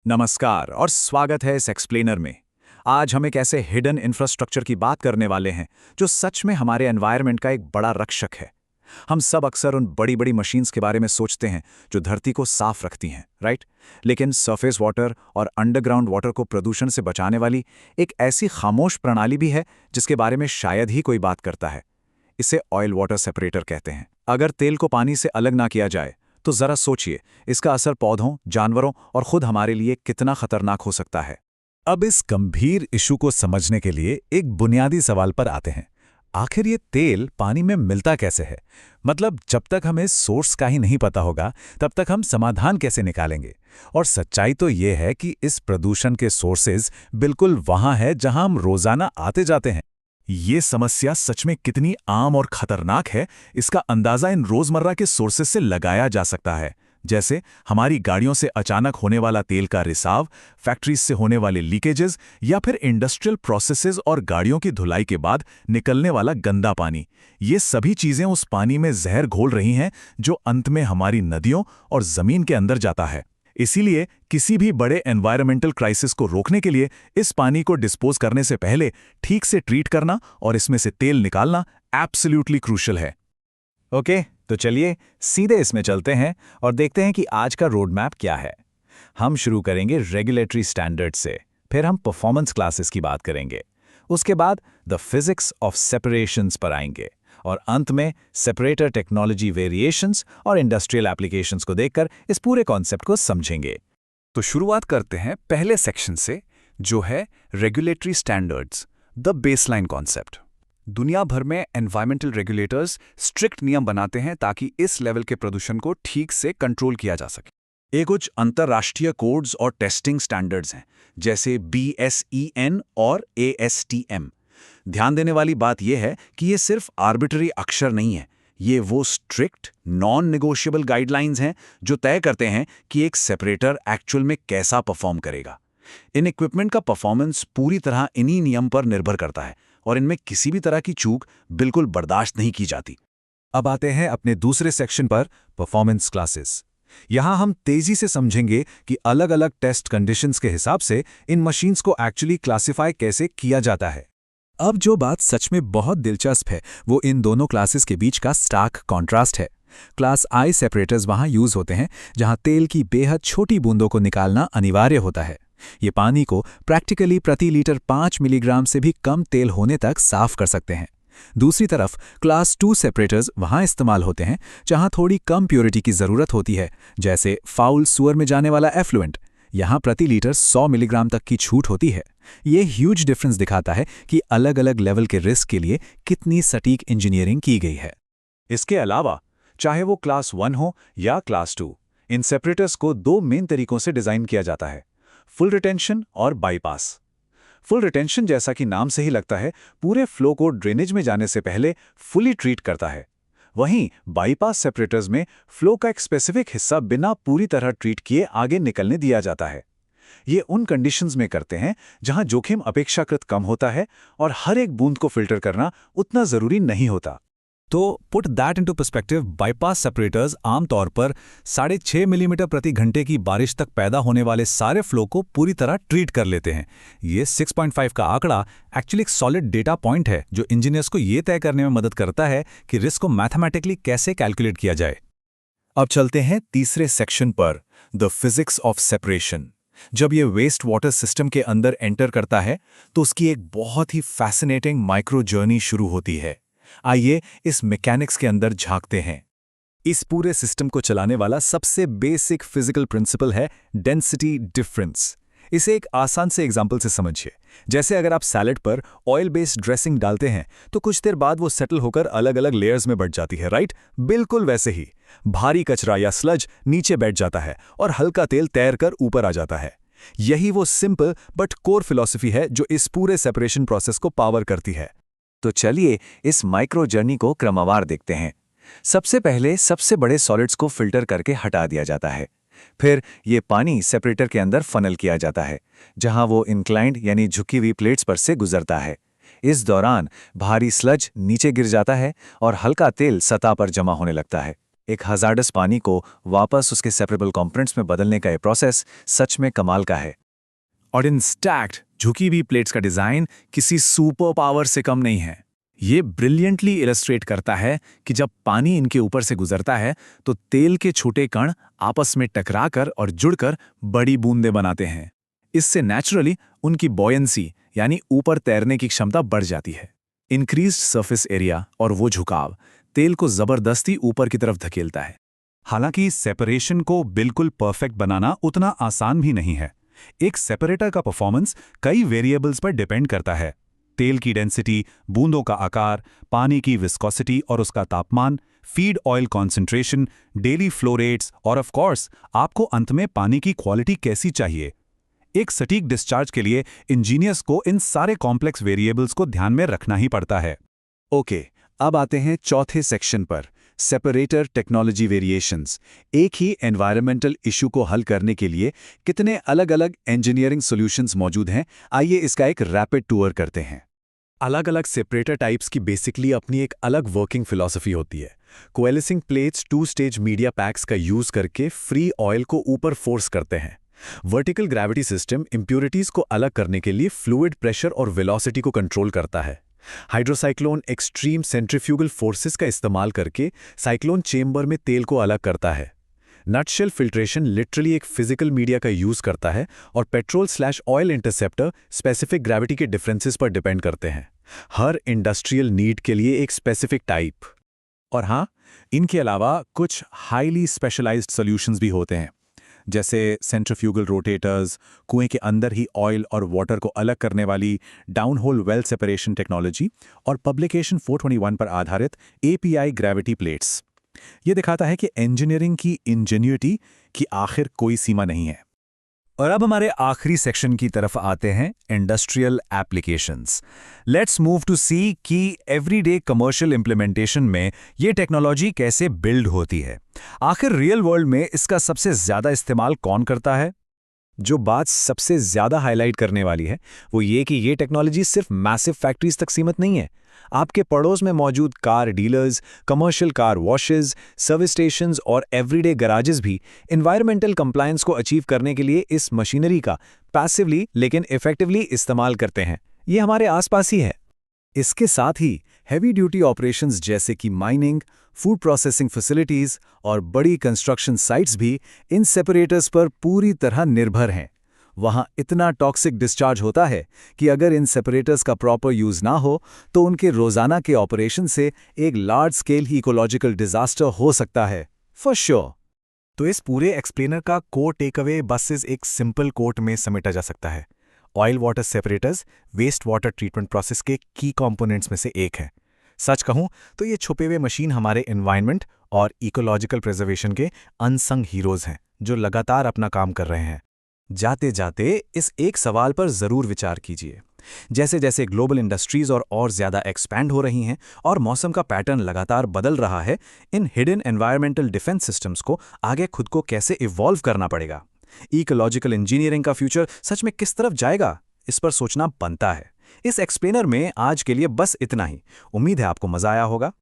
नमस्कार और स्वागत है इस एक्सप्लेनर में। आज हम एक ऐसे हिडन इंफ्रास्ट्रक्चर की बात करने वाले हैं जो सच में हमारे एनवायरनमेंट का एक बड़ा रक्षक है। हम सब अक्सर उन बड़ी बड़ी मशीन्स के बारे में सोचते हैं जो धरती को साफ रखती हैं, राइट? लेकिन सरफेस वाटर और अंडरग्राउंड वाटर को प्रदूषण से बचाने वाली एक ऐसी खामोश प्रणाली भी है जिसके बारे में शायद ही कोई बात करता है। इसे ऑयल वाटर सेपरेटर कहते हैं। अगर तेल को पानी से अलग ना किया जाए तो जरा सोचिए, इसका असर पौधों, जानवरों और खुद हमारे लिए कितना खतरनाक हो सकता है। अब इस गंभीर इशू को समझने के लिए एक बुनियादी सवाल पर आते हैं। आखिर ये तेल पानी में मिलता कैसे है? मतलब जब तक हमें सोर्स का ही नहीं पता होगा तब तक हम समाधान कैसे निकालेंगे? और सच्चाई तो ये है कि इस प्रदूषण के सोर्सेज बिल्कुल वहां है जहां हम रोजाना आते जाते हैं। ये समस्या सच में कितनी आम और खतरनाक है, इसका अंदाजा इन रोजमर्रा के सोर्सेज से लगाया जा सकता है। जैसे हमारी गाड़ियों से अचानक होने वाला तेल का रिसाव, फैक्ट्रीज से होने वाले लीकेजेस, या फिर इंडस्ट्रियल प्रोसेसेस और गाड़ियों की धुलाई के बाद निकलने वाला गंदा पानी। ये सभी चीजें उस पानी में जहर घोल रही हैं जो अंत में हमारी नदियों और जमीन के अंदर जाता है। इसीलिए किसी भी बड़े एनवायरमेंटल क्राइसिस को रोकने के लिए इस पानी को डिस्पोज करने से पहले ठीक से ट्रीट करना और इसमें से तेल निकालना एब्सोल्युटली क्रूशियल है। ओके, तो चलिए सीधे इसमें चलते हैं और देखते हैं कि आज का रोड मैप क्या है। हम शुरू करेंगे रेगुलेटरी स्टैंडर्ड से, फिर हम परफॉर्मेंस क्लासेस की बात करेंगे, उसके बाद द फिजिक्स ऑफ सेपरेशंस पर आएंगे और अंत में सेपरेटर टेक्नोलॉजी वेरिएशंस और इंडस्ट्रियल एप्लीकेशंस को देखकर इस पूरे कॉन्सेप्ट को समझेंगे। तो शुरुआत करते हैं पहले सेक्शन से, जो है regulatory standards, the baseline concept. दुनिया भर में एनवायरमेंटल रेगुलेटर्स स्ट्रिक्ट नियम बनाते हैं ताकि इस लेवल के प्रदूषण को ठीक से कंट्रोल किया जा सके। ये कुछ अंतर्राष्ट्रीय कोड्स और टेस्टिंग स्टैंडर्ड्स हैं, जैसे BSEN और ASTM। ध्यान देने वाली बात यह है कि ये सिर्फ आर्बिट्ररी अक्षर नहीं है, ये वो स्ट्रिक्ट नॉन नेगोशिएबल गाइडलाइंस हैं जो तय करते हैं कि एक सेपरेटर एक्चुअल में कैसा परफॉर्म करेगा। इन इक्विपमेंट का परफॉर्मेंस पूरी तरह इन्हीं नियम पर निर्भर करता है और इनमें किसी भी तरह की चूक बिल्कुल बर्दाश्त नहीं की जाती। अब आते हैं अपने दूसरे सेक्शन पर, परफॉर्मेंस क्लासेस। यहां हम तेजी से समझेंगे कि अलग अलग टेस्ट कंडीशंस के हिसाब से इन मशीन्स को एक्चुअली क्लासिफाई कैसे किया जाता है। अब जो बात सच में बहुत दिलचस्प है वो इन दोनों क्लासेस के बीच का स्टार्क कॉन्ट्रास्ट है। क्लास आई सेपरेटर्स वहां यूज होते हैं जहां तेल की बेहद छोटी बूंदों को निकालना अनिवार्य होता है। ये पानी को प्रैक्टिकली प्रति लीटर 5 मिलीग्राम से भी कम तेल होने तक साफ कर सकते हैं। दूसरी तरफ क्लास 2 सेपरेटर्स वहां इस्तेमाल होते हैं जहां थोड़ी कम प्योरिटी की जरूरत होती है, जैसे फाउल सुअर में जाने वाला एफ्लुएंट। यहां प्रति लीटर 100 मिलीग्राम तक की छूट होती है। ये ह्यूज डिफरेंस दिखाता है कि अलग अलग लेवल के रिस्क के लिए कितनी सटीक इंजीनियरिंग की गई है। इसके अलावा चाहे वो क्लास 1 हो या क्लास 2, इन सेपरेटर्स को दो मेन तरीकों से डिजाइन किया जाता है, फुल रिटेंशन और बाईपास। फुल रिटेंशन, जैसा कि नाम से ही लगता है, पूरे फ्लो को ड्रेनेज में जाने से पहले फुली ट्रीट करता है। वहीं बाईपास सेपरेटर्स में फ्लो का एक स्पेसिफिक हिस्सा बिना पूरी तरह ट्रीट किए आगे निकलने दिया जाता है। ये उन कंडीशंस में करते हैं जहां जोखिम अपेक्षाकृत कम होता है और हर एक बूंद को फिल्टर करना उतना जरूरी नहीं होता। तो put that into perspective, bypass separators आमतौर पर 6.5 मिलीमीटर प्रति घंटे की बारिश तक पैदा होने वाले सारे फ्लो को पूरी तरह ट्रीट कर लेते हैं। ये 6.5 का आंकड़ा एक्चुअली एक सॉलिड डेटा पॉइंट है जो इंजीनियर्स को ये तय करने में मदद करता है कि रिस्क को मैथमेटिकली कैसे कैलकुलेट किया जाए। अब चलते हैं तीसरे सेक्शन पर, द फिजिक्स ऑफ सेपरेशन। जब ये वेस्ट वाटर सिस्टम के अंदर एंटर करता है तो उसकी एक बहुत ही फैसिनेटिंग माइक्रो जर्नी शुरू होती है। आइए इस मैकेनिक्स के अंदर झांकते हैं। इस पूरे सिस्टम को चलाने वाला सबसे बेसिक फिजिकल प्रिंसिपल है डेंसिटी डिफरेंस। इसे एक आसान से एग्जांपल से समझिए। जैसे अगर आप सैलेड पर ऑयल बेस्ड ड्रेसिंग डालते हैं तो कुछ देर बाद वो सेटल होकर अलग अलग लेयर्स में बढ़ जाती है, राइट? बिल्कुल वैसे ही भारी कचरा या स्लज नीचे बैठ जाता है और हल्का तेल तैरकर ऊपर आ जाता है। यही वो सिंपल बट कोर फिलॉसफी है जो इस पूरे सेपरेशन प्रोसेस को पावर करती है। तो चलिए इस माइक्रो जर्नी को क्रमवार देखते हैं। सबसे पहले सबसे बड़े सॉलिड्स को फिल्टर करके हटा दिया जाता है। फिर ये पानी सेपरेटर के अंदर फनल किया जाता है, जहां वो इंक्लाइंड यानी झुकी हुई प्लेट्स पर से गुजरता है। इस दौरान भारी स्लज नीचे गिर जाता है और हल्का तेल सतह पर जमा होने लगता है। एक हजार्डस पानी को वापस उसके सेपरेबल कंपोनेंट्स में बदलने का ये प्रोसेस सच में कमाल का है। और इन स्टैक्ड झुकी हुई प्लेट्स का डिजाइन किसी सुपर पावर से कम नहीं है। ये ब्रिलियंटली इलस्ट्रेट करता है कि जब पानी इनके ऊपर से गुजरता है तो तेल के छोटे कण आपस में टकराकर और जुड़कर बड़ी बूंदें बनाते हैं। इससे नेचुरली उनकी बॉयंसी यानी ऊपर तैरने की क्षमता बढ़ जाती है। इंक्रीज्ड सरफेस एरिया और वो झुकाव तेल को जबरदस्ती ऊपर की तरफ धकेलता है। हालांकि सेपरेशन को बिल्कुल परफेक्ट बनाना उतना आसान भी नहीं है। एक सेपरेटर का परफॉर्मेंस कई वेरिएबल्स पर डिपेंड करता है। तेल की डेंसिटी, बूंदों का आकार, पानी की विस्कोसिटी और उसका तापमान, feed oil concentration, daily flow rates और ऑफ कोर्स आपको अंत में पानी की क्वालिटी कैसी चाहिए। एक सटीक डिस्चार्ज के लिए इंजीनियर्स को इन सारे कॉम्प्लेक्स वेरिएबल्स को ध्यान में रखना ही पड़ता है। ओके, अब आते हैं चौथे सेक्शन पर, सेपरेटर टेक्नोलॉजी वेरिएशंस। एक ही एनवायरमेंटल इशू को हल करने के लिए कितने अलग अलग इंजीनियरिंग सॉल्यूशंस मौजूद हैं, आइए इसका एक रैपिड टूर करते हैं। अलग अलग सेपरेटर टाइप्स की बेसिकली अपनी एक अलग वर्किंग फिलॉसफी होती है। कोएलिसिंग प्लेट्स 2-स्टेज मीडिया पैक्स का यूज करके फ्री ऑयल को ऊपर फोर्स करते हैं। वर्टिकल ग्रेविटी सिस्टम इंप्योरिटीज को अलग करने के लिए फ्लूइड प्रेशर और वेलोसिटी को कंट्रोल करता है। हाइड्रोसाइक्लोन एक्सट्रीम सेंट्रीफ्यूगल फोर्सेस का इस्तेमाल करके साइक्लोन चेंबर में तेल को अलग करता है। नटशेल फिल्ट्रेशन लिटरली एक फिजिकल मीडिया का यूज करता है और पेट्रोल/ऑयल इंटरसेप्टर स्पेसिफिक ग्रेविटी के डिफरेंसेस पर डिपेंड करते हैं। हर इंडस्ट्रियल नीड के लिए एक स्पेसिफिक टाइप। और हाँ, इनके अलावा कुछ हाईली स्पेशलाइज्ड सॉल्यूशंस भी होते हैं, जैसे सेंट्रीफ्यूगल रोटेटर्स, कुएं के अंदर ही ऑयल और वाटर को अलग करने वाली डाउनहोल वेल सेपरेशन टेक्नोलॉजी और पब्लिकेशन 421 पर आधारित API ग्रेविटी प्लेट्स। ये दिखाता है कि इंजीनियरिंग की इंजेन्युइटी की आखिर कोई सीमा नहीं है। और अब हमारे आखिरी सेक्शन की तरफ आते हैं, industrial applications. Let's move to see कि एवरीडे कमर्शियल इंप्लीमेंटेशन में ये टेक्नोलॉजी कैसे बिल्ड होती है। आखिर रियल वर्ल्ड में इसका सबसे ज्यादा इस्तेमाल कौन करता है? जो बात सबसे ज्यादा हाईलाइट करने वाली है वो ये कि ये टेक्नोलॉजी सिर्फ मैसिव फैक्ट्रीज तक सीमित नहीं है। आपके पड़ोस में मौजूद car dealers, commercial car washes, service stations और एवरीडे गैराजेस भी एनवायरमेंटल कंप्लायंस को अचीव करने के लिए इस मशीनरी का पैसिवली लेकिन इफेक्टिवली इस्तेमाल करते हैं। ये हमारे आसपास ही है। इसके साथ ही हैवी ड्यूटी ऑपरेशंस जैसे कि माइनिंग, फूड प्रोसेसिंग फैसिलिटीज और बड़ी कंस्ट्रक्शन साइट्स भी इन सेपरेटर्स पर पूरी तरह निर्भर हैं। वहाँ इतना टॉक्सिक डिस्चार्ज होता है कि अगर इन सेपरेटर्स का प्रॉपर यूज ना हो तो उनके रोजाना के ऑपरेशन से एक लार्ज स्केल ही इकोलॉजिकल डिजास्टर हो सकता है, फॉर श्योर। तो इस पूरे एक्सप्लेनर का कोर टेकअवे बस एक सिंपल कोट में समेटा जा सकता है। Oil water separators waste water treatment process के की कंपोनेंट्स में से एक है। सच कहूं तो ये छुपे हुए मशीन हमारे एनवायरनमेंट और इकोलॉजिकल प्रिजर्वेशन के अनसंग हीरोज हैं, जो लगातार अपना काम कर रहे हैं। जाते जाते इस एक सवाल पर जरूर विचार कीजिए। जैसे जैसे ग्लोबल इंडस्ट्रीज और ज़्यादा एक्सपैंड हो रही हैं और मौसम का पैटर्न लगातार बदल रहा है, इन हिडन एनवायरमेंटल डिफेंस सिस्टम्स को आगे खुद को कैसे इवॉल्व करना पड़ेगा। इकोलॉजिकल इंजीनियरिंग का फ्यूचर सच में किस तरफ जाएगा, इस पर सोचना बनता है। इस एक्सप्लेनर में आज के लिए बस इतना ही। उम्मीद है आपको मजा आया होगा।